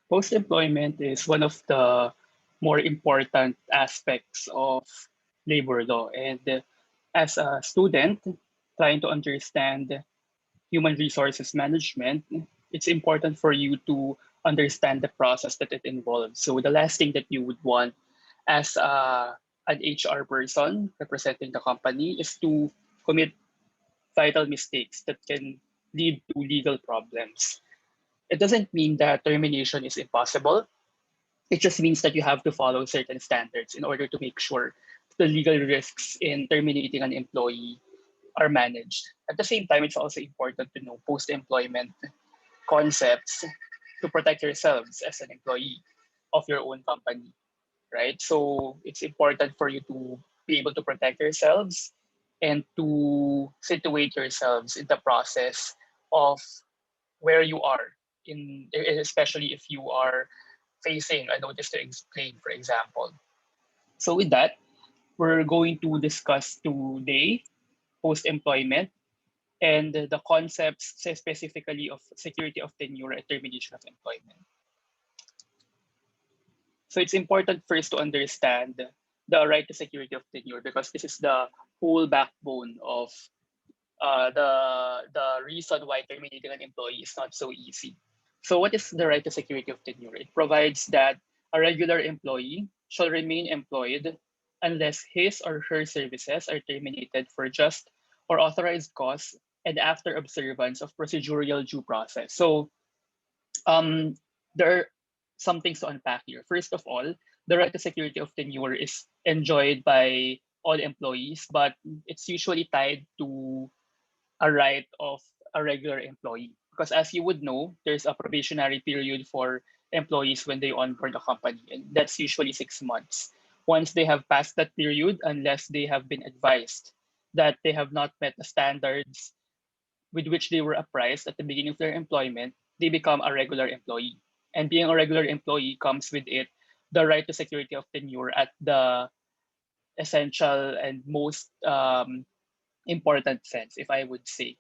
Post-employment is one of the more important aspects of labor law. And as a student trying to understand human resources management, it's important for you to understand the process that it involves. So the last thing that you would want as an HR person representing the company is to commit vital mistakes that can lead to legal problems. It doesn't mean that termination is impossible. It just means that you have to follow certain standards in order to make sure the legal risks in terminating an employee are managed. At the same time, it's also important to know post-employment concepts to protect yourselves as an employee of your own company, right? So it's important for you to be able to protect yourselves and to situate yourselves in the process of where you are especially if you are facing a notice to explain, for example. So with that, we're going to discuss today post-employment and the concepts specifically of security of tenure and termination of employment. So it's important first to understand the right to security of tenure because this is the whole backbone of the reason why terminating an employee is not so easy. So what is the right to security of tenure? It provides that a regular employee shall remain employed unless his or her services are terminated for just or authorized cause and after observance of procedural due process. So um, there are some things to unpack here. First of all, the right to security of tenure is enjoyed by all employees, but it's usually tied to a right of a regular employee. Because as you would know, there's a probationary period for employees when they onboard a company, and that's usually 6 months. Once they have passed that period, unless they have been advised that they have not met the standards with which they were apprised at the beginning of their employment, they become a regular employee. And being a regular employee comes with it the right to security of tenure at the essential and most important sense, if I would say.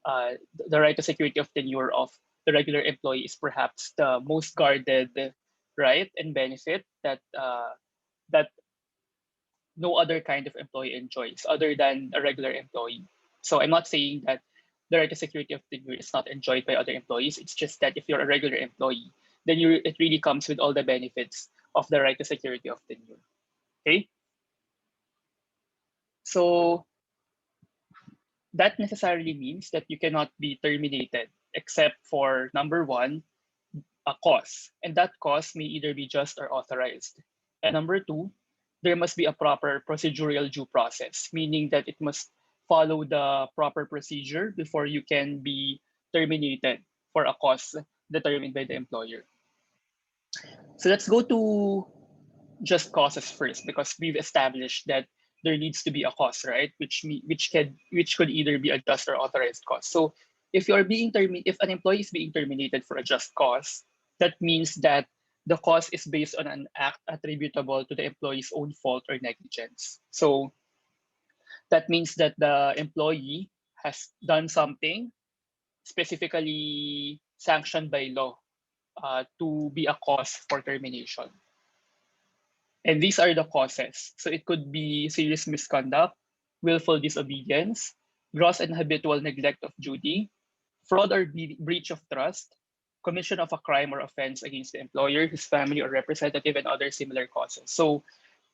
The right to security of tenure of the regular employee is perhaps the most guarded right and benefit that no other kind of employee enjoys other than a regular employee. So I'm not saying that the right to security of tenure is not enjoyed by other employees. It's just that if you're a regular employee, then it really comes with all the benefits of the right to security of tenure. Okay, so that necessarily means that you cannot be terminated except for number one, a cause, and that cause may either be just or authorized. And number two, there must be a proper procedural due process, meaning that it must follow the proper procedure before you can be terminated for a cause determined by the employer. So let's go to just causes first because we've established that there needs to be a cause, right? Which could either be a just or authorized cause. So if an employee is being terminated for a just cause, that means that the cause is based on an act attributable to the employee's own fault or negligence. So that means that the employee has done something specifically sanctioned by law to be a cause for termination. And these are the causes. So it could be serious misconduct, willful disobedience, gross and habitual neglect of duty, fraud or breach of trust, commission of a crime or offense against the employer, his family or representative, and other similar causes. So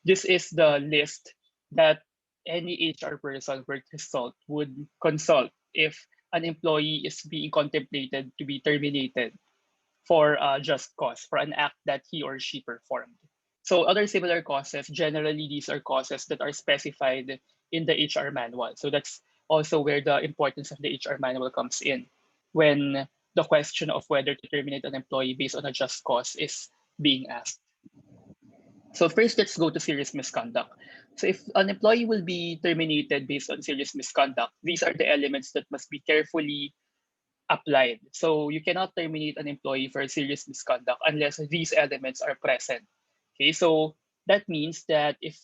this is the list that any HR person would consult if an employee is being contemplated to be terminated for a just cause, for an act that he or she performed. So other similar causes, generally these are causes that are specified in the HR manual. So that's also where the importance of the HR manual comes in when the question of whether to terminate an employee based on a just cause is being asked. So first, let's go to serious misconduct. So if an employee will be terminated based on serious misconduct, these are the elements that must be carefully applied. So you cannot terminate an employee for serious misconduct unless these elements are present. Okay, so that means that if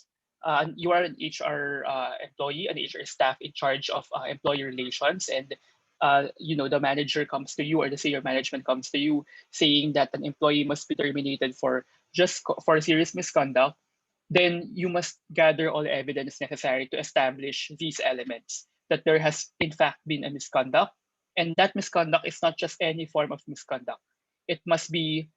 you are an HR employee, an HR staff in charge of employee relations, and the manager comes to you or the senior management comes to you saying that an employee must be terminated for for serious misconduct, then you must gather all the evidence necessary to establish these elements that there has in fact been a misconduct, and that misconduct is not just any form of misconduct. It must be,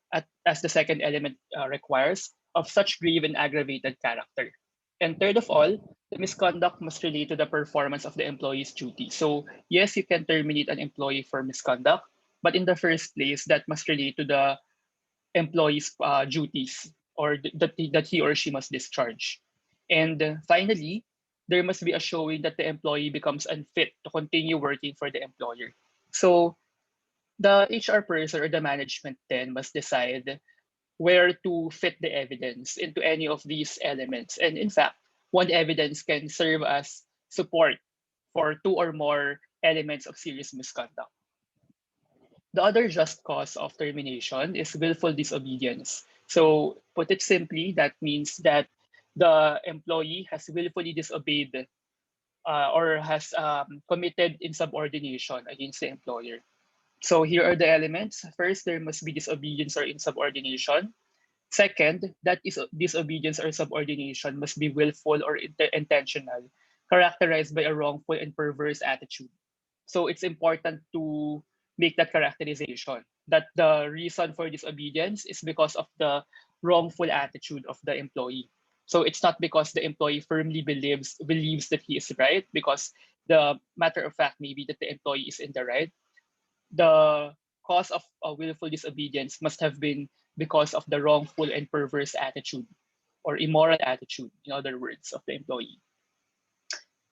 as the second element requires, of such grave and aggravated character. And third of all, the misconduct must relate to the performance of the employee's duty. So yes, you can terminate an employee for misconduct, but in the first place, that must relate to the employee's duties or that he or she must discharge. And finally, there must be a showing that the employee becomes unfit to continue working for the employer. So the HR person or the management then must decide where to fit the evidence into any of these elements. And in fact, one evidence can serve as support for two or more elements of serious misconduct. The other just cause of termination is willful disobedience. So, put it simply, that means that the employee has willfully disobeyed or has committed insubordination against the employer. So, here are the elements. First, there must be disobedience or insubordination. Second, that is disobedience or subordination must be willful or intentional, characterized by a wrongful and perverse attitude. So it's important to make that characterization that the reason for disobedience is because of the wrongful attitude of the employee. So it's not because the employee firmly believes that he is right, because the matter of fact may be that the employee is in the right. The cause of willful disobedience must have been because of the wrongful and perverse attitude or immoral attitude, in other words, of the employee.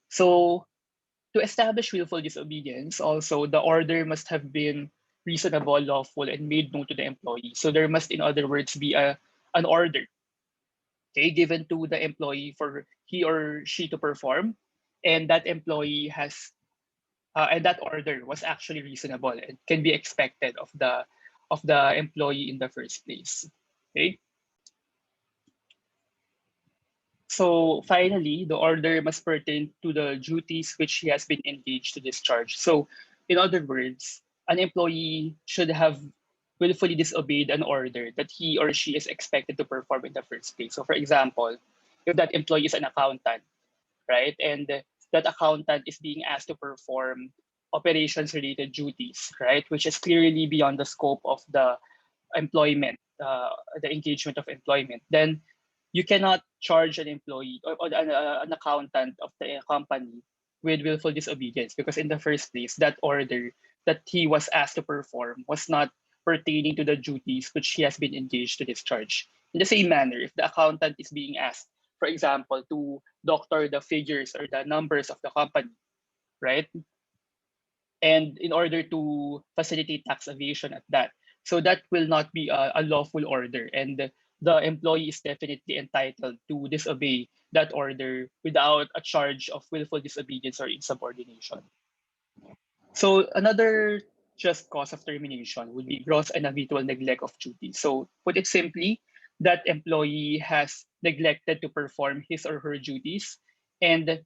So to establish willful disobedience, also the order must have been reasonable, lawful, and made known to the employee. So there must, in other words, be an order, okay, given to the employee for he or she to perform, and that employee has and that order was actually reasonable and can be expected of the employee in the first place. Okay. So finally, the order must pertain to the duties which he has been engaged to discharge. So, in other words, an employee should have willfully disobeyed an order that he or she is expected to perform in the first place. So, for example, if that employee is an accountant, right, and that accountant is being asked to perform operations related duties, right, which is clearly beyond the scope of the employment, the engagement of employment, then you cannot charge an employee or an accountant of the company with willful disobedience, because in the first place, that order that he was asked to perform was not pertaining to the duties which he has been engaged to discharge. In the same manner, if the accountant is being asked, for example, to doctor the figures or the numbers of the company, right? And in order to facilitate tax evasion at that. So that will not be a lawful order, and the employee is definitely entitled to disobey that order without a charge of willful disobedience or insubordination. So another just cause of termination would be gross and habitual neglect of duty. So put it simply, that employee has neglected to perform his or her duties, and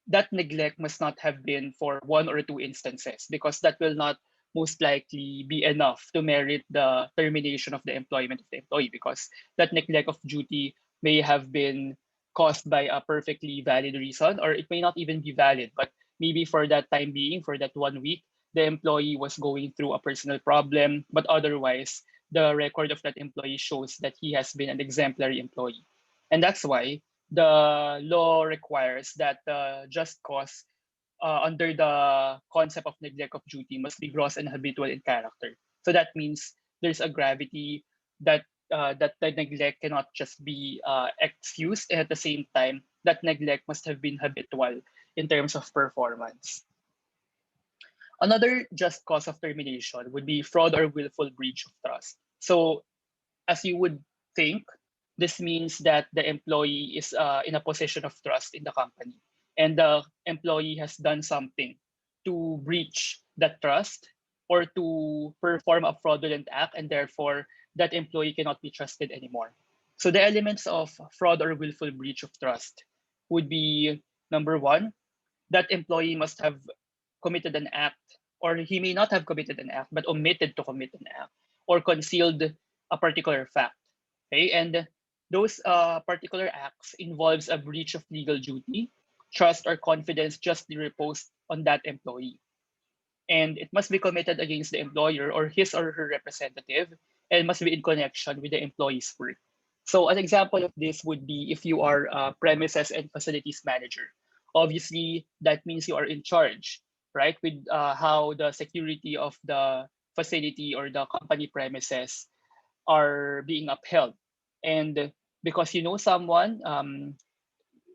that neglect must not have been for one or two instances, because that will not most likely be enough to merit the termination of the employment of the employee, because that neglect of duty may have been caused by a perfectly valid reason, or it may not even be valid, but maybe for that time being, for that 1 week, the employee was going through a personal problem, but otherwise the record of that employee shows that he has been an exemplary employee. And that's why the law requires that the just cause under the concept of neglect of duty must be gross and habitual in character. So that means there's a gravity that that the neglect cannot just be excused, and at the same time, that neglect must have been habitual in terms of performance. Another just cause of termination would be fraud or willful breach of trust. So as you would think, this means that the employee is in a position of trust in the company, and the employee has done something to breach that trust or to perform a fraudulent act, and therefore that employee cannot be trusted anymore. So the elements of fraud or willful breach of trust would be: number one, that employee must have committed an act or he may not have committed an act but omitted to commit an act, or concealed a particular fact. Okay, and those particular acts involves a breach of legal duty, trust, or confidence justly reposed on that employee, and it must be committed against the employer or his or her representative, and must be in connection with the employee's work. So an example of this would be if you are a premises and facilities manager. Obviously, that means you are in charge, right, with how the security of the facility or the company premises are being upheld. And because you know someone,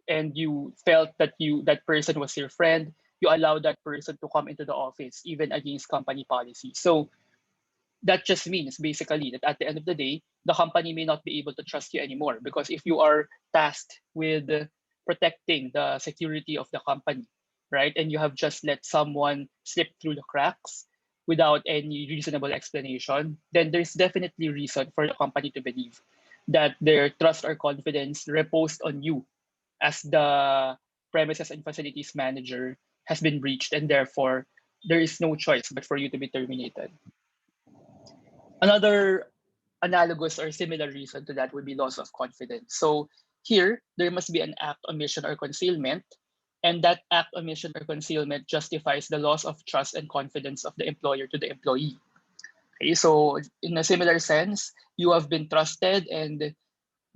and you felt that that person was your friend, you allow that person to come into the office even against company policy. So that just means basically that at the end of the day, the company may not be able to trust you anymore, because if you are tasked with protecting the security of the company, right, and you have just let someone slip through the cracks without any reasonable explanation, then there's definitely reason for the company to believe that their trust or confidence reposed on you as the premises and facilities manager has been breached, and therefore there is no choice but for you to be terminated. Another analogous or similar reason to that would be loss of confidence. So here, there must be an act, omission, or concealment, and that act, omission, or concealment justifies the loss of trust and confidence of the employer to the employee. Okay, so in a similar sense, you have been trusted and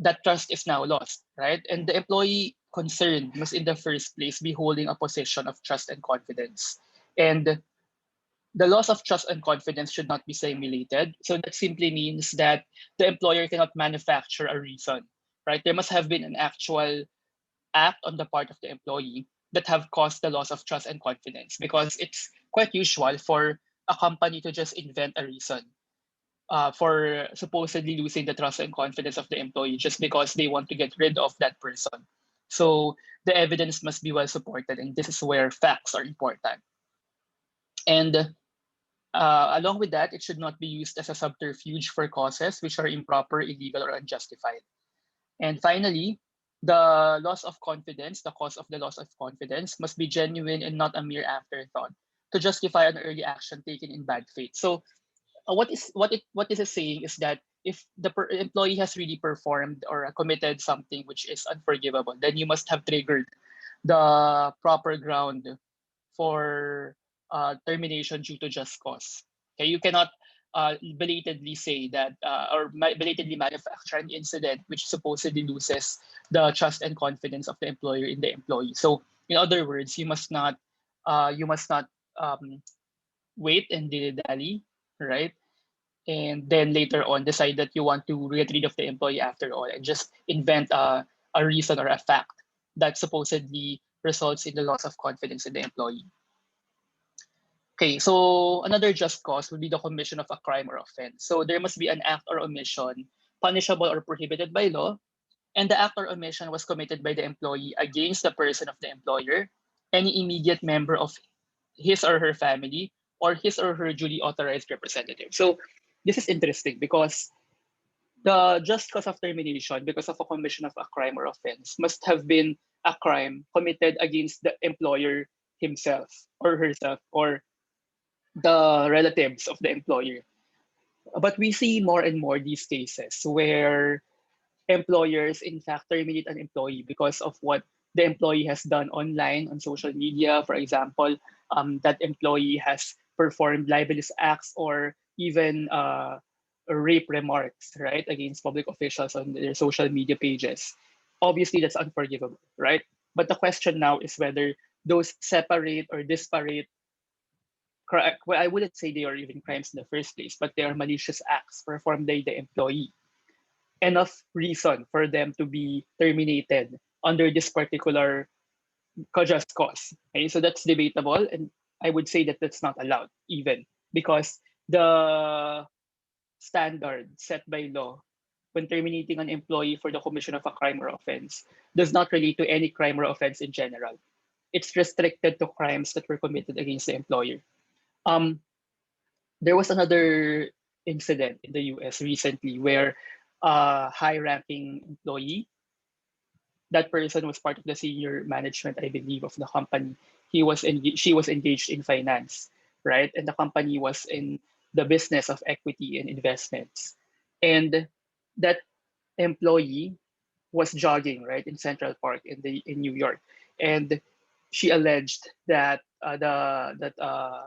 that trust is now lost, right? And the employee concerned must in the first place be holding a position of trust and confidence. And the loss of trust and confidence should not be simulated. So that simply means that the employer cannot manufacture a reason, right? There must have been an actual act on the part of the employee that have caused the loss of trust and confidence, because it's quite usual for a company to just invent a reason for supposedly losing the trust and confidence of the employee just because they want to get rid of that person. So the evidence must be well supported, and this is where facts are important. And along with that, it should not be used as a subterfuge for causes which are improper, illegal, or unjustified. And finally, the loss of confidence, the cause of the loss of confidence, must be genuine and not a mere afterthought to justify an early action taken in bad faith. So, what this is saying is that if the employee has really performed or committed something which is unforgivable, then you must have triggered the proper ground for termination due to just cause. Okay, you cannot belatedly say that belatedly manufacture an incident which supposedly loses the trust and confidence of the employer in the employee. So, in other words, you must not um, wait and dilly-dally, right? And then later on decide that you want to get rid of the employee after all and just invent a reason or a fact that supposedly results in the loss of confidence in the employee. Okay, so another just cause would be the commission of a crime or offense. So there must be an act or omission punishable or prohibited by law, and the act or omission was committed by the employee against the person of the employer, any immediate member of his or her family, or his or her duly authorized representative. So this is interesting because the just cause of termination because of a commission of a crime or offense must have been a crime committed against the employer himself or herself, or the relatives of the employer. But we see more and more these cases where employers in fact terminate an employee because of what the employee has done online on social media. For example, that employee has performed libelous acts or even rape remarks, right, against public officials on their social media pages. Obviously, that's unforgivable, right? But the question now is whether those separate or disparate well, I wouldn't say they are even crimes in the first place, but they are malicious acts performed by the employee, enough reason for them to be terminated under this particular just cause. Okay, so that's debatable, and I would say that that's not allowed even because the standard set by law when terminating an employee for the commission of a crime or offense does not relate to any crime or offense in general. It's restricted to crimes that were committed against the employer. Um, there was another incident in the US recently where a high ranking employee, that person was part of the senior management, I believe, of the company. She was engaged in finance, right? And the company was in the business of equity and investments. And that employee was jogging right in Central Park in New York, and she alleged that that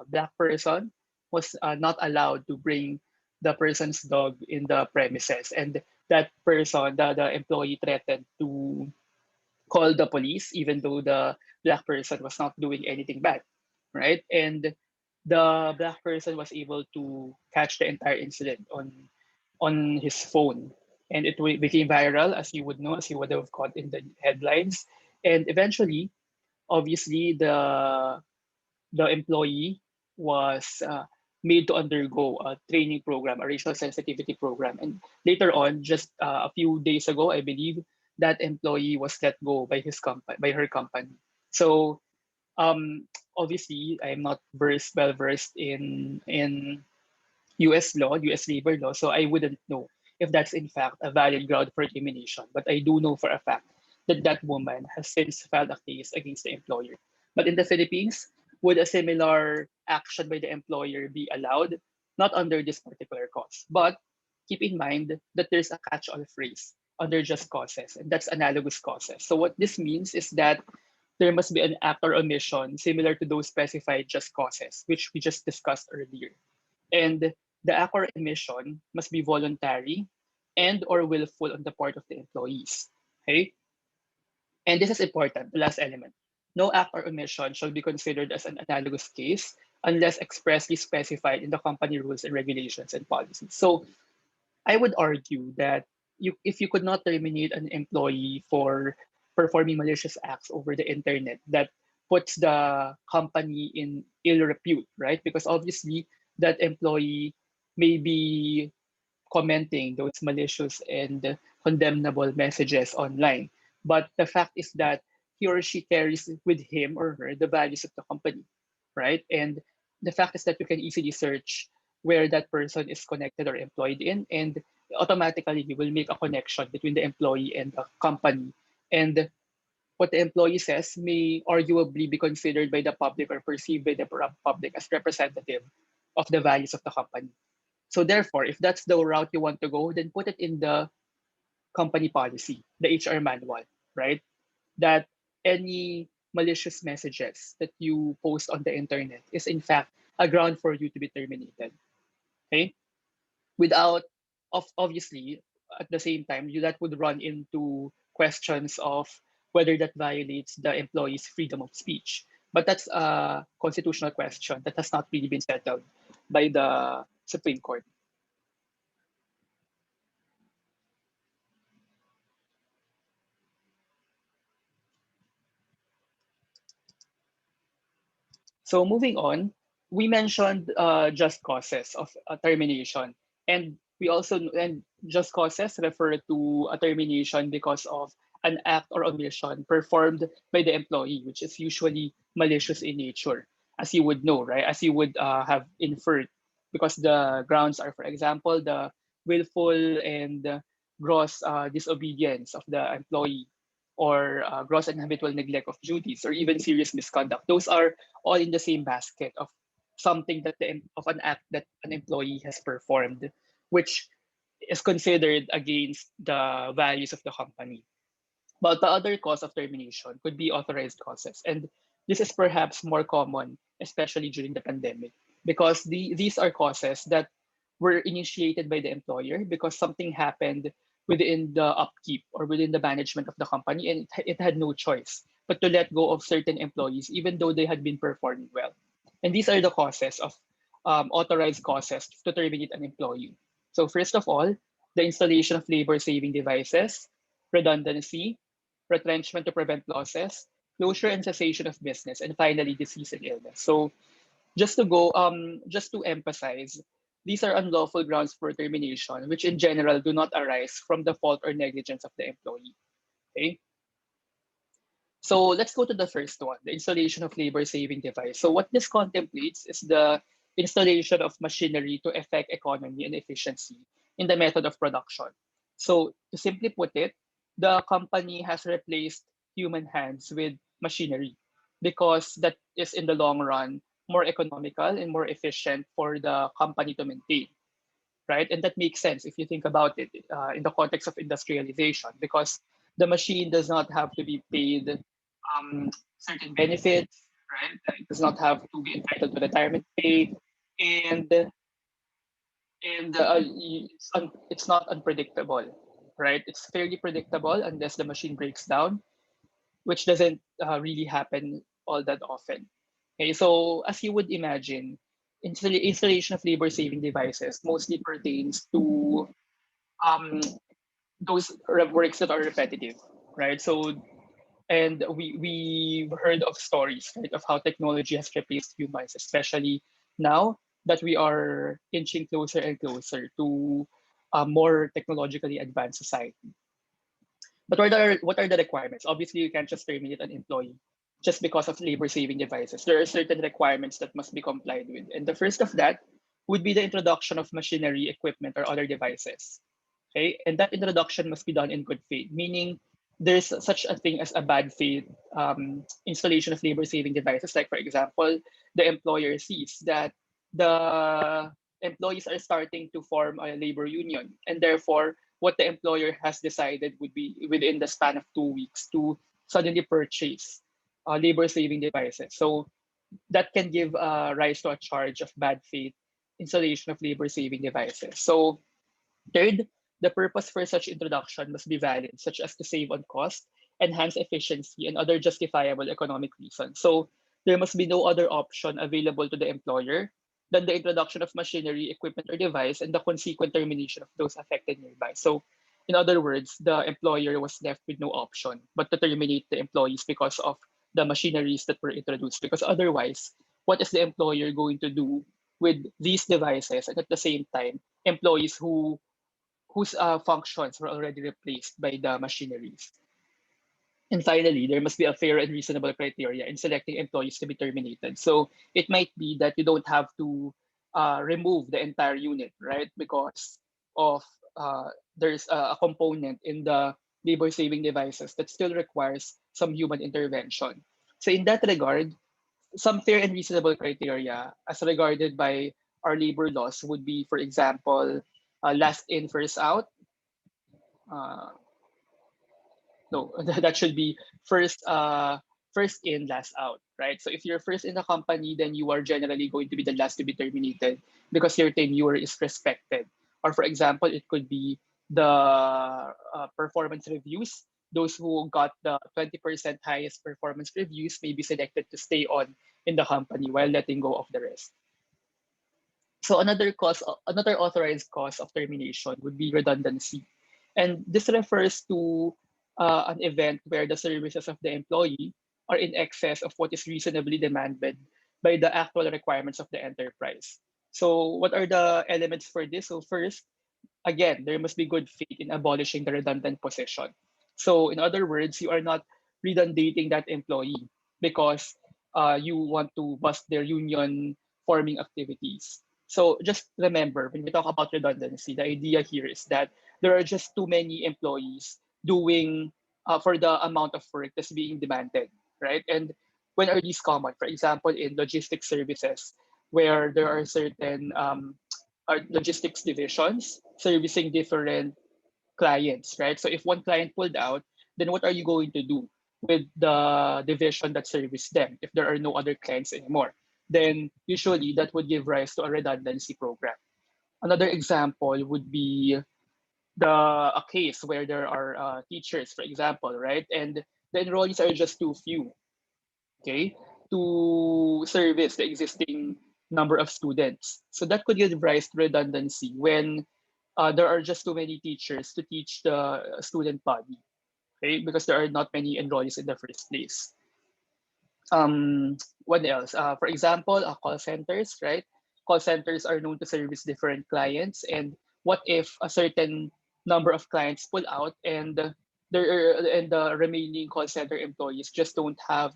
black person was not allowed to bring the person's dog in the premises, and that person, the employee, threatened to call the police, even though the black person was not doing anything bad, right? And the black person was able to catch the entire incident on his phone, and it became viral, as you would know, as you would have caught in the headlines. And eventually, obviously, the employee was made to undergo a training program, a racial sensitivity program. And later on, just a few days ago, I believe, that employee was let go by by her company. So obviously, I'm not well versed in US law, US labor law, so I wouldn't know if that's in fact a valid ground for termination. But I do know for a fact that that woman has since filed a case against the employer. But in the Philippines, would a similar action by the employer be allowed? Not under this particular cause. But keep in mind that there's a catch-all phrase under just causes, and that's analogous causes. So what this means is that there must be an act or omission similar to those specified just causes, which we just discussed earlier. And the act or omission must be voluntary and or willful on the part of the employees. Okay? And this is important, the last element. No act or omission shall be considered as an analogous case unless expressly specified in the company rules and regulations and policies. So I would argue that if you could not terminate an employee for performing malicious acts over the internet, that puts the company in ill repute, right? Because obviously that employee may be commenting those malicious and condemnable messages online. But the fact is that he or she carries with him or her the values of the company, right? And the fact is that you can easily search where that person is connected or employed in, and automatically you will make a connection between the employee and the company. And what the employee says may arguably be considered by the public or perceived by the public as representative of the values of the company. So therefore, if that's the route you want to go, then put it in the company policy, the HR manual, right? That any malicious messages that you post on the internet is in fact a ground for you to be terminated. Okay? Without obviously at the same time that would run into questions of whether that violates the employee's freedom of speech. But that's a constitutional question that has not really been settled by the Supreme Court. So moving on, we mentioned just causes of termination, and we also and just causes refer to a termination because of an act or omission performed by the employee, which is usually malicious in nature, as you would know, right? As you would have inferred, because the grounds are, for example, the willful and gross disobedience of the employee, or gross and habitual neglect of duties, or even serious misconduct. Those are all in the same basket of something that of an act that an employee has performed, which is considered against the values of the company. But the other cause of termination could be authorized causes, and this is perhaps more common, especially during the pandemic, because these are causes that were initiated by the employer because something happened within the upkeep or within the management of the company, and it had no choice but to let go of certain employees, even though they had been performing well. And these are the causes of authorized causes to terminate an employee. So first of all, the installation of labor-saving devices, redundancy, retrenchment to prevent losses, closure and cessation of business, and finally disease and illness. So just to emphasize, these are unlawful grounds for termination, which in general do not arise from the fault or negligence of the employee. Okay. So let's go to the first one, the installation of labor-saving device. So what this contemplates is the installation of machinery to affect economy and efficiency in the method of production. So to simply put it, the company has replaced human hands with machinery because that is in the long run more economical and more efficient for the company to maintain, right? And that makes sense if you think about it in the context of industrialization, because the machine does not have to be paid certain benefits, right? It does not have to be entitled to retirement pay, and it's not unpredictable, right? It's fairly predictable unless the machine breaks down, which doesn't really happen all that often. Okay, so as you would imagine, installation of labor-saving devices mostly pertains to um, those works that are repetitive, right? So, and we heard of stories, right, of how technology has replaced humans, especially now that we are inching closer and closer to a more technologically advanced society. But what are the requirements? Obviously, you can't just terminate an employee just because of labor saving devices. There are certain requirements that must be complied with. And the first of that would be the introduction of machinery, equipment, or other devices. Okay. And that introduction must be done in good faith, meaning there's such a thing as a bad faith installation of labor saving devices. Like, for example, the employer sees that the employees are starting to form a labor union, and therefore what the employer has decided would be within the span of 2 weeks to suddenly purchase labor saving devices. So that can give rise to a charge of bad faith installation of labor saving devices. So third, the purpose for such introduction must be valid, such as to save on cost, enhance efficiency, and other justifiable economic reasons. So there must be no other option available to the employer than the introduction of machinery, equipment, or device and the consequent termination of those affected nearby. So in other words, the employer was left with no option but to terminate the employees because of the machineries that were introduced. Because otherwise, what is the employer going to do with these devices and at the same time employees whose functions were already replaced by the machineries? And finally, there must be a fair and reasonable criteria in selecting employees to be terminated. So it might be that you don't have to remove the entire unit, right? Because of there's a component in the labor saving devices that still requires some human intervention. So in that regard, some fair and reasonable criteria as regarded by our labor laws would be, for example, last in, first out. Uh, no, that should be first in, last out, right? So if you're first in the company, then you are generally going to be the last to be terminated because your tenure is respected. Or for example, it could be the performance reviews. Those who got the 20% highest performance reviews may be selected to stay on in the company while letting go of the rest. So another authorized cause of termination would be redundancy. And this refers to an event where the services of the employee are in excess of what is reasonably demanded by the actual requirements of the enterprise. So what are the elements for this? So first, again, there must be good faith in abolishing the redundant position. So, in other words, you are not redundating that employee because you want to bust their union forming activities. So, just remember when we talk about redundancy, the idea here is that there are just too many employees doing for the amount of work that's being demanded, right? And when are these common? For example, in logistics services, where there are certain logistics divisions servicing different clients, right? So if one client pulled out, then what are you going to do with the division that service them if there are no other clients anymore? Then usually that would give rise to a redundancy program. Another example would be a case where there are teachers, for example, right? And the enrollees are just too few, okay, to service the existing number of students. So that could give rise to redundancy when there are just too many teachers to teach the student body, okay, because there are not many enrollees in the first place. What else? For example, call centers, right? Call centers are known to service different clients, and what if a certain number of clients pull out and the remaining call center employees just don't have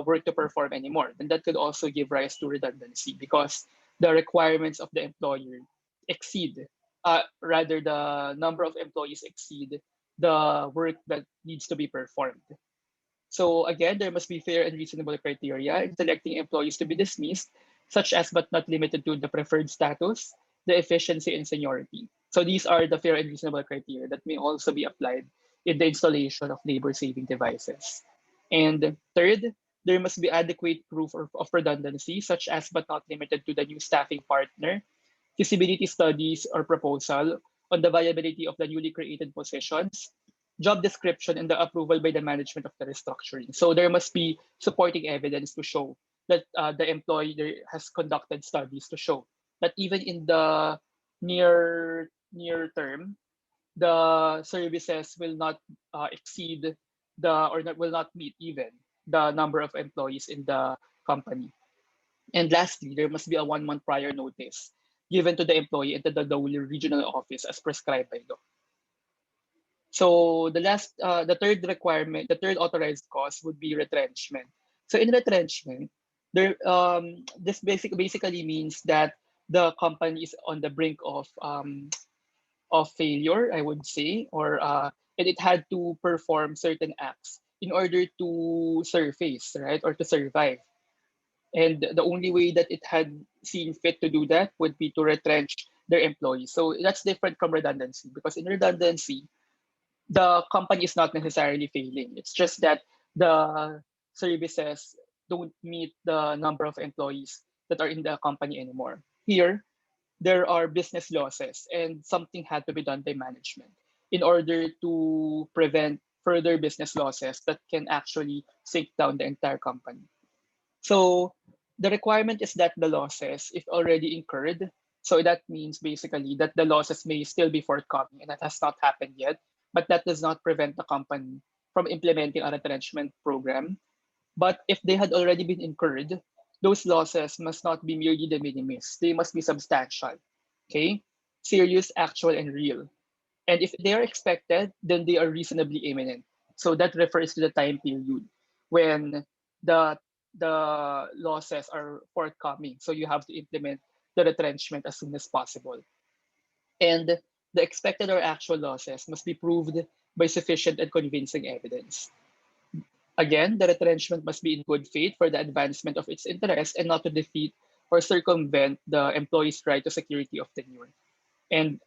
work to perform anymore? Then that could also give rise to redundancy because the requirements of the employer exceed, rather the number of employees exceed the work that needs to be performed. So again, there must be fair and reasonable criteria in selecting employees to be dismissed, such as but not limited to the preferred status, the efficiency, and seniority. So these are the fair and reasonable criteria that may also be applied in the installation of labor-saving devices. And third, there must be adequate proof of redundancy, such as but not limited to the new staffing partner, feasibility studies or proposal on the viability of the newly created positions, job description, and the approval by the management of the restructuring. So there must be supporting evidence to show that the employer has conducted studies to show that even in the near term, the services will not exceed will not meet even the number of employees in the company. And lastly, there must be a 1 month prior notice given to the employee and to the local regional office as prescribed by law. So the third requirement, the third authorized cause would be retrenchment. So in retrenchment, this basically means that the company is on the brink of failure, I would say, or and it had to perform certain acts in order to surface, right, or to survive. And the only way that it had seen fit to do that would be to retrench their employees. So that's different from redundancy because in redundancy, the company is not necessarily failing. It's just that the services don't meet the number of employees that are in the company anymore. Here, there are business losses and something had to be done by management in order to prevent further business losses that can actually sink down the entire company. So the requirement is that the losses, if already incurred, so that means basically that the losses may still be forthcoming and that has not happened yet, but that does not prevent the company from implementing a retrenchment program. But if they had already been incurred, those losses must not be merely de minimis. They must be substantial, okay? Serious, actual, and real. And if they are expected, then they are reasonably imminent. So that refers to the time period when the the losses are forthcoming. So you have to implement the retrenchment as soon as possible. And the expected or actual losses must be proved by sufficient and convincing evidence. Again, the retrenchment must be in good faith for the advancement of its interest and not to defeat or circumvent the employee's right to security of tenure. And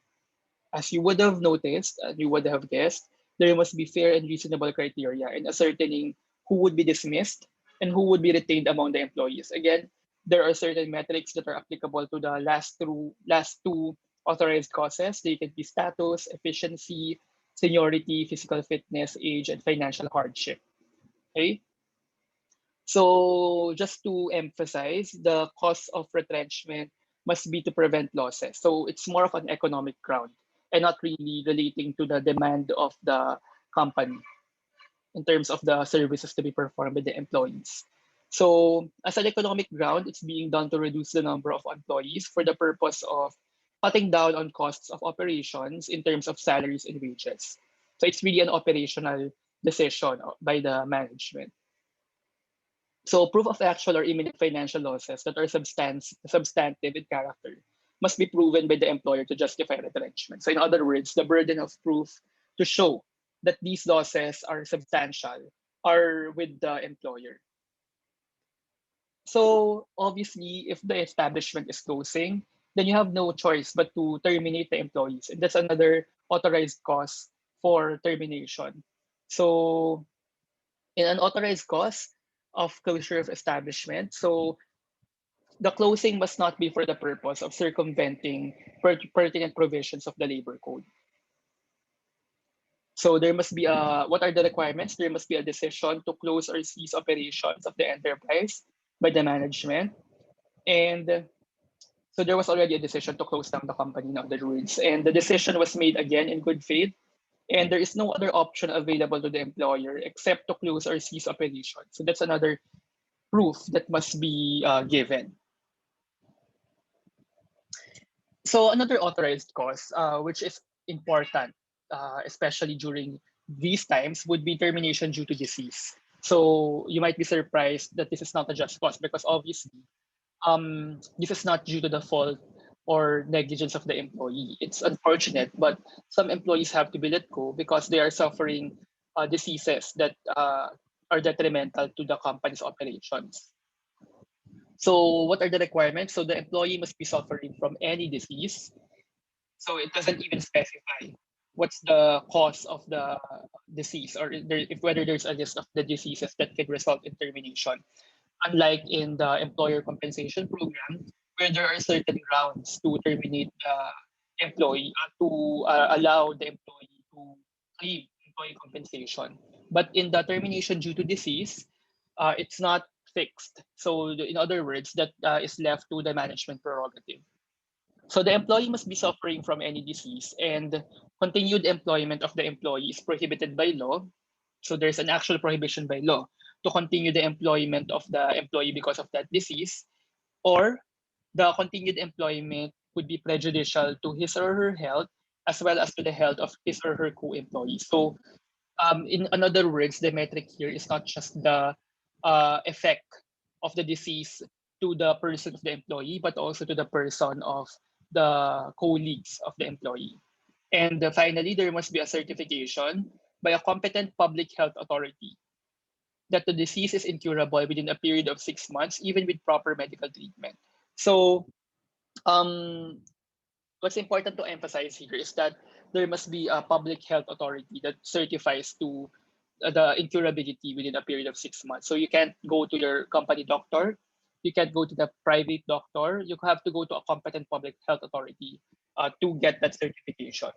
as you would have noticed, and you would have guessed, there must be fair and reasonable criteria in ascertaining who would be dismissed and who would be retained among the employees. Again, there are certain metrics that are applicable to the last two authorized causes. They can be status, efficiency, seniority, physical fitness, age, and financial hardship. Okay? So just to emphasize, the cost of retrenchment must be to prevent losses. So it's more of an economic ground and not really relating to the demand of the company in terms of the services to be performed by the employees. So as an economic ground, it's being done to reduce the number of employees for the purpose of cutting down on costs of operations in terms of salaries and wages. So it's really an operational decision by the management. So proof of actual or imminent financial losses that are substantive in character must be proven by the employer to justify retrenchment. So in other words, the burden of proof to show that these losses are substantial are with the employer. So obviously, if the establishment is closing, then you have no choice but to terminate the employees. And that's another authorized cause for termination. So in an authorized cause of closure of establishment, so the closing must not be for the purpose of circumventing pertinent provisions of the labor code. So there must be what are the requirements? There must be a decision to close or cease operations of the enterprise by the management. And so there was already a decision to close down the company, in other words. And the decision was made again in good faith. And there is no other option available to the employer except to close or cease operations. So that's another proof that must be given. So another authorized cause, which is important, especially during these times, would be termination due to disease. So you might be surprised that this is not a just cause because obviously this is not due to the fault or negligence of the employee. It's unfortunate, but some employees have to be let go because they are suffering diseases that or detrimental to the company's operations. So what are the requirements? So the employee must be suffering from any disease. So it doesn't even specify what's the cause of the disease, or if whether there's a list of the diseases that could result in termination. Unlike in the employer compensation program, where there are certain grounds to terminate the employee, to allow the employee to claim employee compensation. But in the termination due to disease, it's not fixed. So in other words, that is left to the management prerogative. So the employee must be suffering from any disease, and continued employment of the employee is prohibited by law. So there's an actual prohibition by law to continue the employment of the employee because of that disease, or the continued employment would be prejudicial to his or her health as well as to the health of his or her co-employees. So in other words, the metric here is not just the effect of the disease to the person of the employee, but also to the person of the colleagues of the employee. And finally, there must be a certification by a competent public health authority that the disease is incurable within a period of 6 months, even with proper medical treatment. So, um, what's important to emphasize here is that there must be a public health authority that certifies to the incurability within a period of 6 months. So you can't go to your company doctor, you can't go to the private doctor, you have to go to a competent public health authority to get that certification.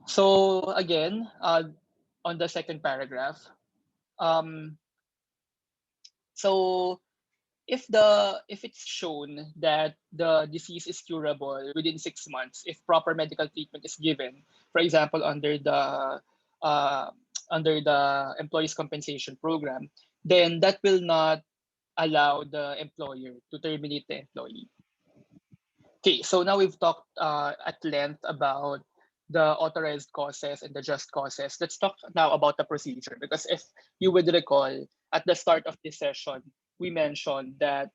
So again, on the second paragraph, um, so if it's shown that the disease is curable within 6 months, if proper medical treatment is given, for example, uh, under the employees compensation program, then that will not allow the employer to terminate the employee. Okay, so now we've talked at length about the authorized causes and the just causes. Let's talk now about the procedure, because if you would recall, at the start of this session, we mentioned that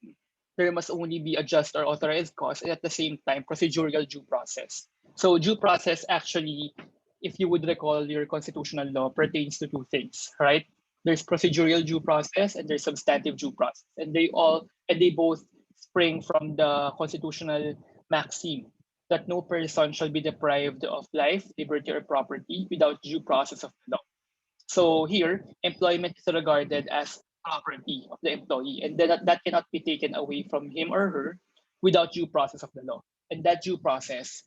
there must only be a just or authorized cause and at the same time procedural due process. So due process actually, if you would recall your constitutional law, pertains to two things, right? There's procedural due process and there's substantive due process. And they both spring from the constitutional maxim that no person shall be deprived of life, liberty, or property without due process of the law. So here, employment is regarded as property of the employee, and that cannot be taken away from him or her without due process of the law. And that due process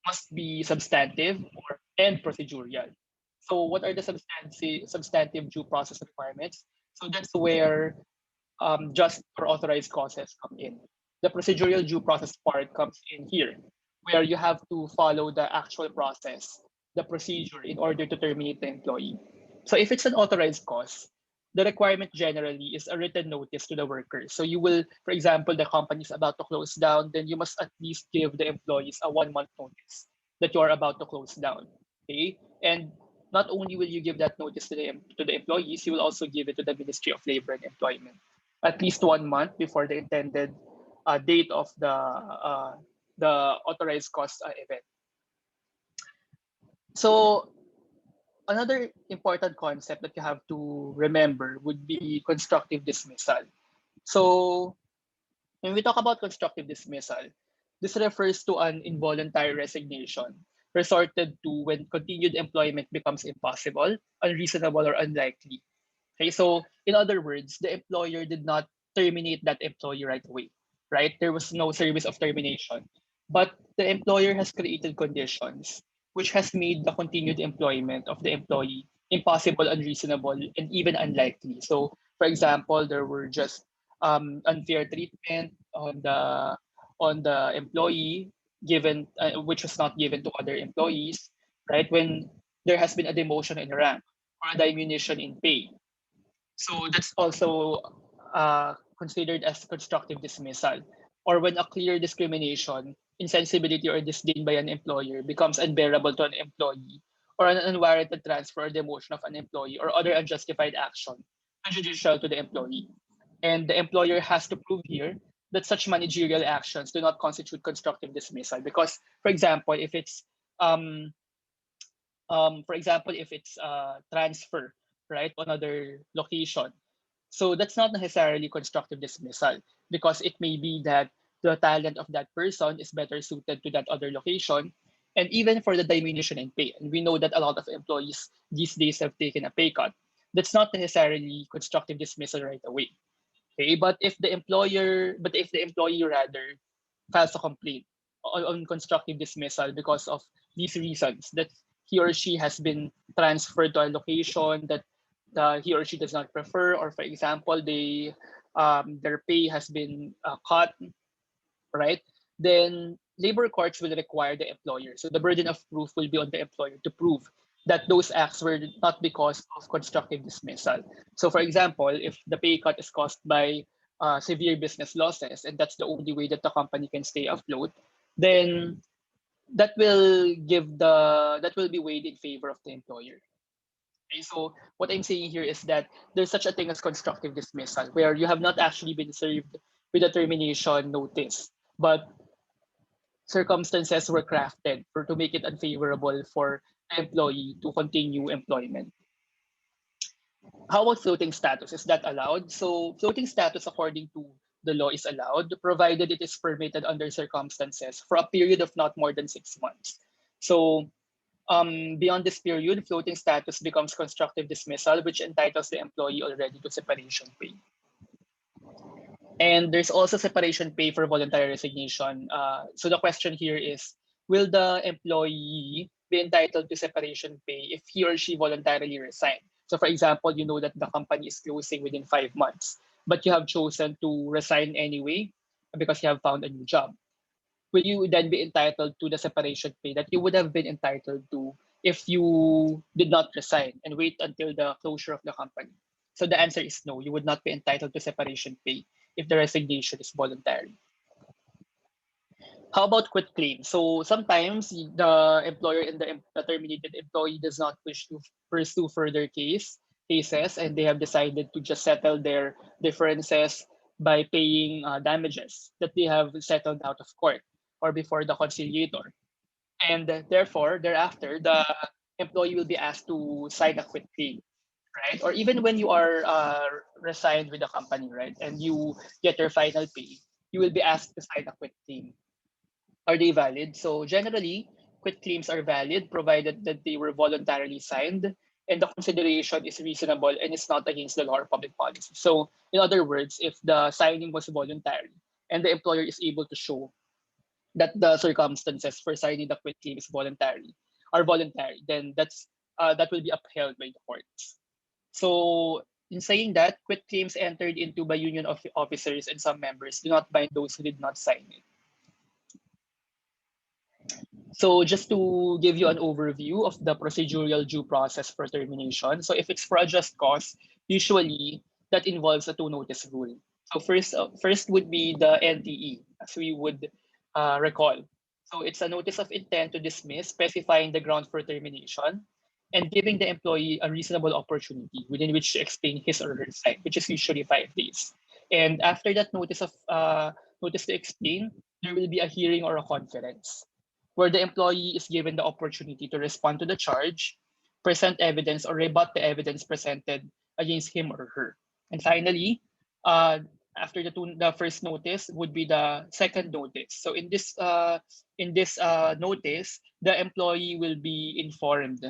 must be substantive and procedural. So what are the substantive due process requirements? So that's where just or authorized causes come in. The procedural due process part comes in here, where you have to follow the actual process, the procedure in order to terminate the employee. So if it's an authorized cause, the requirement generally is a written notice to the workers. So you will, for example, the company is about to close down, then you must at least give the employees a 1 month notice that you are about to close down. Okay, and not only will you give that notice to the employees, you will also give it to the Ministry of Labor and Employment at least 1 month before the intended date of the authorized cost event. So another important concept that you have to remember would be constructive dismissal. So when we talk about constructive dismissal, this refers to an involuntary resignation resorted to when continued employment becomes impossible, unreasonable, or unlikely. Okay, so in other words, the employer did not terminate that employee right away, right? There was no service of termination, but the employer has created conditions which has made the continued employment of the employee impossible, unreasonable, and even unlikely. So, for example, there were just unfair treatment on the employee given, which was not given to other employees, right? When there has been a demotion in rank or a diminution in pay, so that's also considered as constructive dismissal, or when a clear discrimination, insensibility, or disdain by an employer becomes unbearable to an employee, or an unwarranted transfer or demotion of an employee, or other unjustified action prejudicial to the employee. And the employer has to prove here that such managerial actions do not constitute constructive dismissal. Because, for example, if it's transfer, right, to another location. So that's not necessarily constructive dismissal because it may be that the talent of that person is better suited to that other location. And even for the diminution in pay, and we know that a lot of employees these days have taken a pay cut, that's not necessarily constructive dismissal right away. Okay, but if the employee rather files a complaint on constructive dismissal because of these reasons that he or she has been transferred to a location that he or she does not prefer, or for example, their pay has been cut, right? Then labor courts will require the employer. So the burden of proof will be on the employer to prove that those acts were not because of constructive dismissal. So, for example, if the pay cut is caused by severe business losses, and that's the only way that the company can stay afloat, then that will be weighed in favor of the employer. Okay, so what I'm saying here is that there's such a thing as constructive dismissal, where you have not actually been served with a termination notice, but circumstances were crafted for to make it unfavorable for the employee to continue employment. How about floating status? Is that allowed? So floating status, according to the law, is allowed provided it is permitted under circumstances for a period of not more than 6 months. So beyond this period, floating status becomes constructive dismissal, which entitles the employee already to separation pay. And there's also separation pay for voluntary resignation. So the question here is, will the employee be entitled to separation pay if he or she voluntarily resigned? So for example, you know that the company is closing within 5 months, but you have chosen to resign anyway because you have found a new job. Will you then be entitled to the separation pay that you would have been entitled to if you did not resign and wait until the closure of the company? So the answer is no, you would not be entitled to separation pay if the resignation is voluntary. How about quit claim? So sometimes the employer and the terminated employee does not wish to pursue further cases, and they have decided to just settle their differences by paying damages that they have settled out of court or before the conciliator. And therefore, thereafter, the employee will be asked to sign a quit claim, right? Or even when you are resigned with the company, right, and you get your final pay, you will be asked to sign a quit claim. Are they valid? So generally, quit claims are valid provided that they were voluntarily signed and the consideration is reasonable and it's not against the law or public policy. So in other words, if the signing was voluntary and the employer is able to show that the circumstances for signing the quit claim is voluntary, then that will be upheld by the courts. So in saying that, quit claims entered into by union of officers and some members do not bind those who did not sign it. So just to give you an overview of the procedural due process for termination. So if it's for a just cause, usually that involves a two notice rule. So first would be the NTE, as we would recall. So it's a notice of intent to dismiss, specifying the ground for termination, and giving the employee a reasonable opportunity within which to explain his or her side, which is usually 5 days. And after that notice to explain, there will be a hearing or a conference where the employee is given the opportunity to respond to the charge, present evidence, or rebut the evidence presented against him or her. And finally, after the first notice would be the second notice. So in this notice, the employee will be informed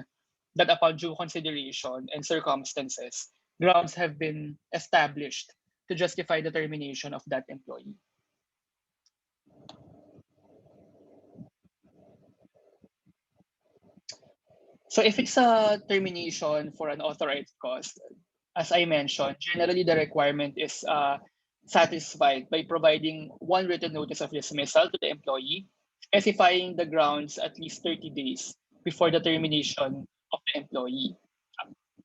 that upon due consideration and circumstances, grounds have been established to justify the termination of that employee. So if it's a termination for an authorized cause, as I mentioned, generally the requirement is satisfied by providing one written notice of dismissal to the employee, specifying the grounds at least 30 days before the termination of the employee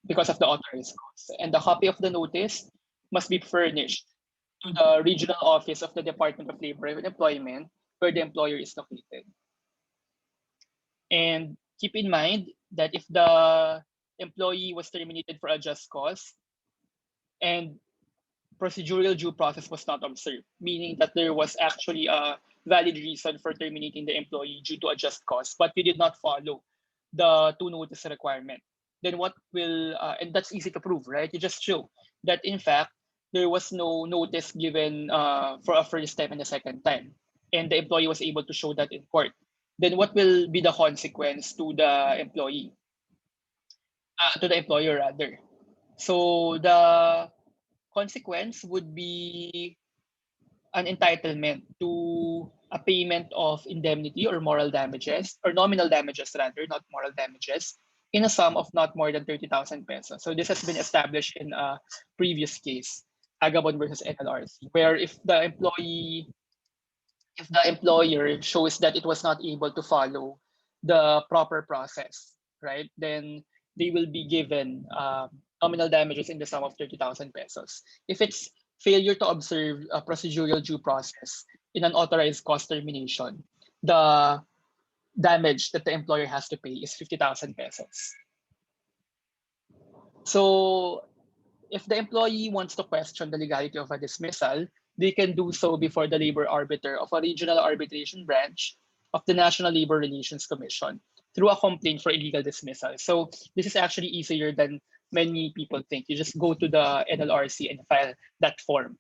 because of the authorized cause. And the copy of the notice must be furnished to the regional office of the Department of Labor and Employment where the employer is located. And keep in mind that if the employee was terminated for a just cause and procedural due process was not observed, meaning that there was actually a valid reason for terminating the employee due to a just cause, but you did not follow the two notice requirement. then what will, and that's easy to prove, right? You just show that in fact there was no notice given for a first time and a second time, and the employee was able to show that in court. Then what will be the consequence to the employee, to the employer rather? So the consequence would be an entitlement to a payment of indemnity or moral damages, or nominal damages rather, not moral damages, in a sum of not more than 30,000 pesos. So this has been established in a previous case, Agabon versus NLRC, where if the employer shows that it was not able to follow the proper process, right, then they will be given nominal damages in the sum of 30,000 pesos. If it's failure to observe a procedural due process in an authorized cause termination, the damage that the employer has to pay is 50,000 pesos. So if the employee wants to question the legality of a dismissal, they can do so before the labor arbiter of a regional arbitration branch of the National Labor Relations Commission through a complaint for illegal dismissal. So this is actually easier than many people think. You just go to the NLRC and file that form,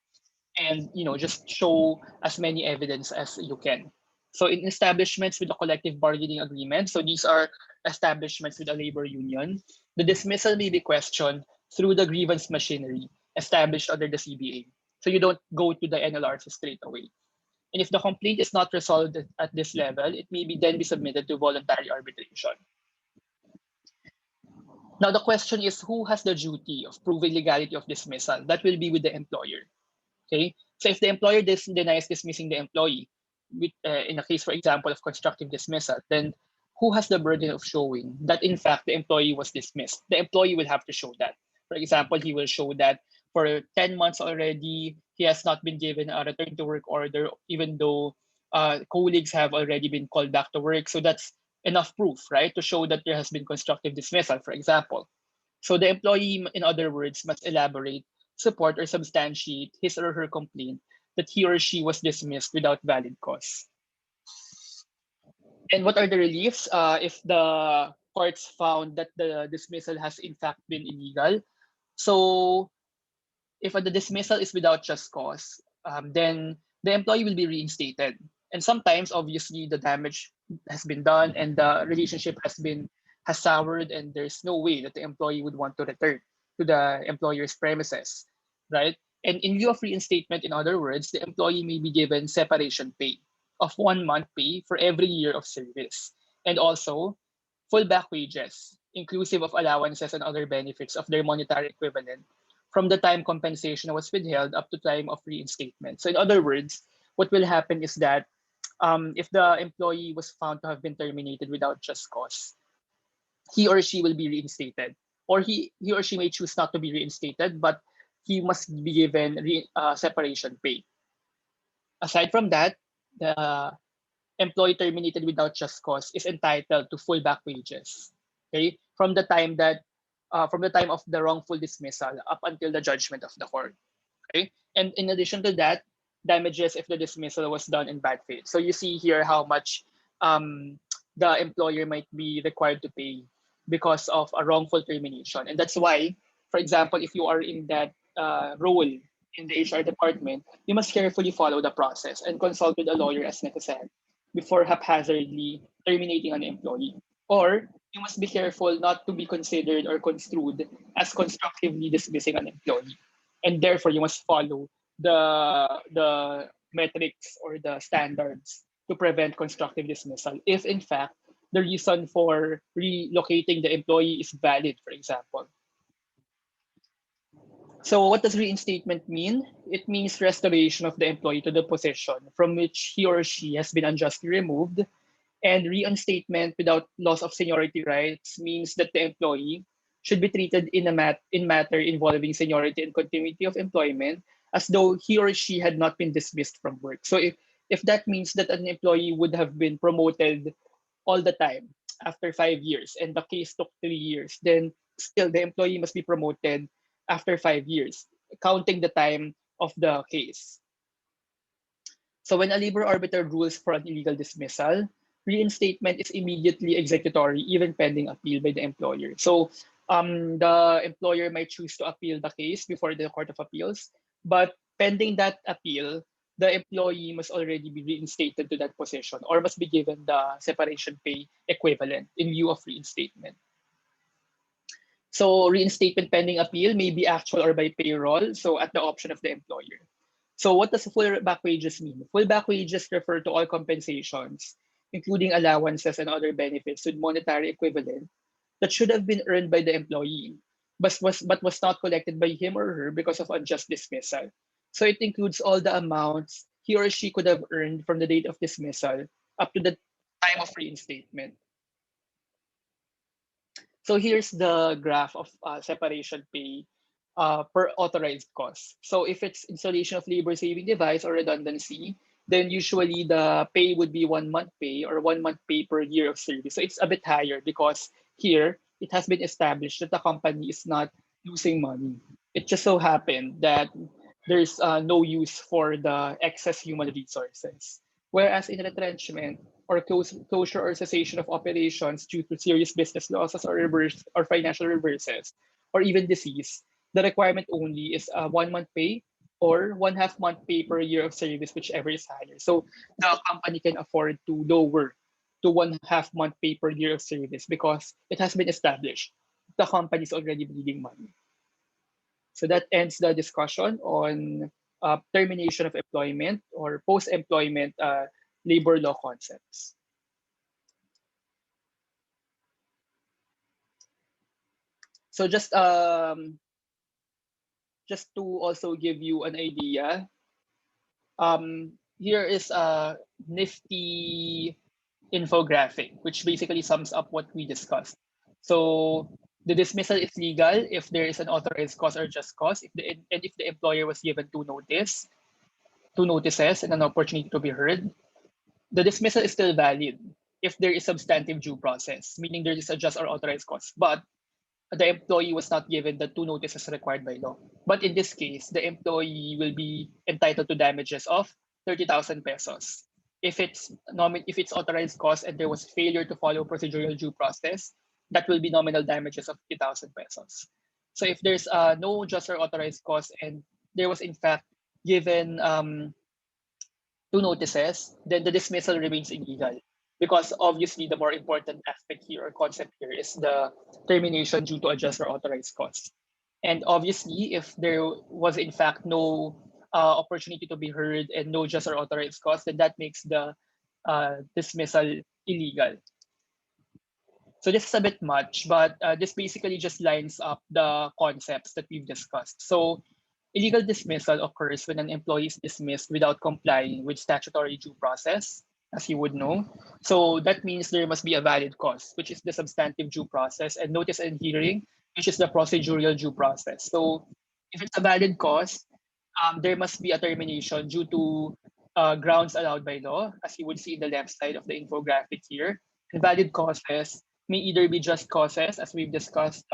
and just show as many evidence as you can. So in establishments with a collective bargaining agreement, so these are establishments with a labor union, the dismissal may be questioned through the grievance machinery established under the CBA. So you don't go to the NLRC straight away. And if the complaint is not resolved at this level, it may then be submitted to voluntary arbitration. Now the question is, who has the duty of proving legality of dismissal? That will be with the employer. Okay, so if the employer denies dismissing the employee, in a case, for example, of constructive dismissal, then who has the burden of showing that in fact the employee was dismissed? The employee will have to show that. For example, he will show that for 10 months already, he has not been given a return to work order, even though colleagues have already been called back to work. So that's enough proof, right, to show that there has been constructive dismissal, for example. So the employee, in other words, must elaborate, support, or substantiate his or her complaint that he or she was dismissed without valid cause. And what are the reliefs if the courts found that the dismissal has in fact been illegal? So if the dismissal is without just cause, then the employee will be reinstated. And sometimes, obviously, the damage has been done and the relationship has soured, and there's no way that the employee would want to return to the employer's premises, right? And in lieu of reinstatement, in other words, the employee may be given separation pay of 1 month pay for every year of service, and also full back wages, inclusive of allowances and other benefits of their monetary equivalent from the time compensation was withheld up to time of reinstatement. So in other words, what will happen is that if the employee was found to have been terminated without just cause, he or she will be reinstated. Or he or she may choose not to be reinstated, but he must be given separation pay. Aside from that, the employee terminated without just cause is entitled to full back wages. Okay, from the time of the wrongful dismissal up until the judgment of the court. Okay, and in addition to that, damages if the dismissal was done in bad faith. So you see here how much the employer might be required to pay because of a wrongful termination, and that's why, for example, if you are in that role in the HR department, you must carefully follow the process and consult with a lawyer as necessary before haphazardly terminating an employee. Or you must be careful not to be considered or construed as constructively dismissing an employee. And therefore, you must follow the metrics or the standards to prevent constructive dismissal if, in fact, the reason for relocating the employee is valid, for example. So what does reinstatement mean? It means restoration of the employee to the position from which he or she has been unjustly removed. And reinstatement without loss of seniority rights means that the employee should be treated in matter involving seniority and continuity of employment as though he or she had not been dismissed from work. So if that means that an employee would have been promoted all the time after 5 years and the case took 3 years, then still the employee must be promoted after 5 years, counting the time of the case. So when a labor arbiter rules for an illegal dismissal, reinstatement is immediately executory, even pending appeal by the employer. So The employer might choose to appeal the case before the Court of Appeals, but pending that appeal, the employee must already be reinstated to that position or must be given the separation pay equivalent in lieu of reinstatement. So reinstatement pending appeal may be actual or by payroll, so at the option of the employer. So what does full back wages mean? Full back wages refer to all compensations, including allowances and other benefits with monetary equivalent that should have been earned by the employee, but was not collected by him or her because of unjust dismissal. So it includes all the amounts he or she could have earned from the date of dismissal up to the time of reinstatement. So here's the graph of separation pay per authorized cost. So if it's installation of labor saving device or redundancy, then usually the pay would be 1 month pay or 1 month pay per year of service. So it's a bit higher because here it has been established that the company is not losing money. It just so happened that there's no use for the excess human resources. Whereas in retrenchment, or closure or cessation of operations due to serious business losses or reverse or financial reverses, or even disease, the requirement only is a 1 month pay or 1/2 month pay per year of service, whichever is higher. So the company can afford to lower to 1/2 month pay per year of service because it has been established the company is already bleeding money. So that ends the discussion on termination of employment or post-employment labor law concepts. So just to also give you an idea, here is a nifty infographic, which basically sums up what we discussed. So the dismissal is legal if there is an authorized cause or just cause, and if the employer was given two notices, and an opportunity to be heard. The dismissal is still valid if there is substantive due process, meaning there is a just or authorized cause. But the employee was not given the two notices required by law. But in this case, the employee will be entitled to damages of 30,000 pesos. If it's authorized cause and there was failure to follow procedural due process, that will be nominal damages of 50,000 pesos. So if there's no just or authorized cause and there was in fact given two notices, then the dismissal remains illegal. Because obviously, the more important aspect here or concept here is the termination due to a just or authorized cause. And obviously, if there was in fact no opportunity to be heard and no just or authorized cause, then that makes the dismissal illegal. So this is a bit much, but this basically just lines up the concepts that we've discussed. So illegal dismissal occurs when an employee is dismissed without complying with statutory due process, as you would know. So that means there must be a valid cause, which is the substantive due process, and notice and hearing, which is the procedural due process. So if it's a valid cause, there must be a termination due to grounds allowed by law, as you would see in the left side of the infographic here. And valid causes may either be just causes, as we've discussed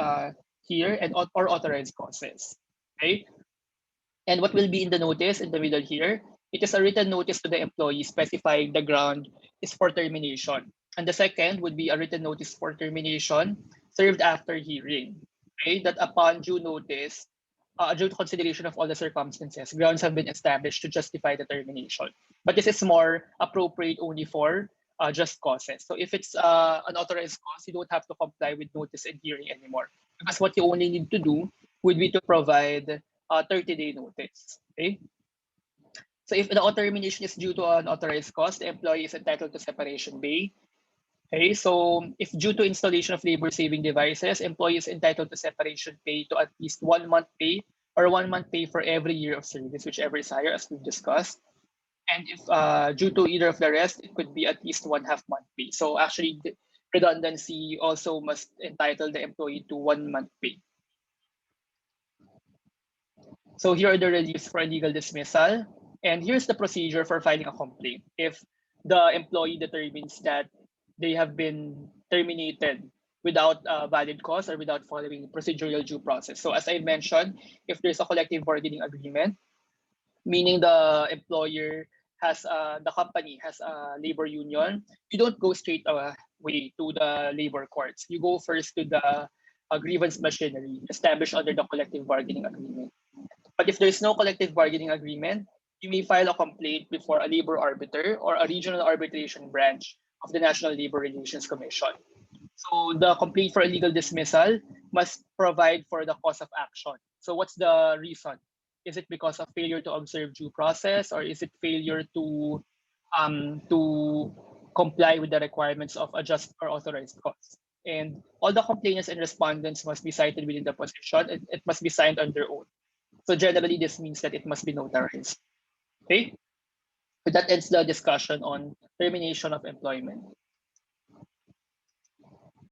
here, and or authorized causes. Okay. And what will be in the notice in the middle here? It is a written notice to the employee specifying the ground is for termination. And the second would be a written notice for termination served after hearing. Okay, that upon due notice, due to consideration of all the circumstances, grounds have been established to justify the termination. But this is more appropriate only for just causes. So if it's an authorized cause, you don't have to comply with notice and hearing anymore. Because what you only need to do would be to provide 30-day notice. Okay. So if the termination is due to an authorized cause, the employee is entitled to separation pay. Okay. So if due to installation of labor saving devices, employee is entitled to separation pay to at least 1 month pay or 1 month pay for every year of service, whichever is higher, as we've discussed. And if due to either of the rest, it could be at least 1/2 month pay. So actually, the redundancy also must entitle the employee to 1 month pay. So here are the reliefs for illegal dismissal. And here's the procedure for filing a complaint. If the employee determines that they have been terminated without a valid cause or without following procedural due process. So as I mentioned, if there's a collective bargaining agreement, meaning the employer has the company has a labor union, you don't go straight away to the labor courts. You go first to the a grievance machinery established under the collective bargaining agreement. But if there's no collective bargaining agreement, you may file a complaint before a labor arbiter or a regional arbitration branch of the National Labor Relations Commission. So the complaint for illegal dismissal must provide for the cause of action. So what's the reason? Is it because of failure to observe due process, or is it failure to comply with the requirements of a just or authorized cause? And all the complainants and respondents must be cited within the position. It must be signed on their own. So generally, this means that it must be notarized. Okay? So that ends the discussion on termination of employment.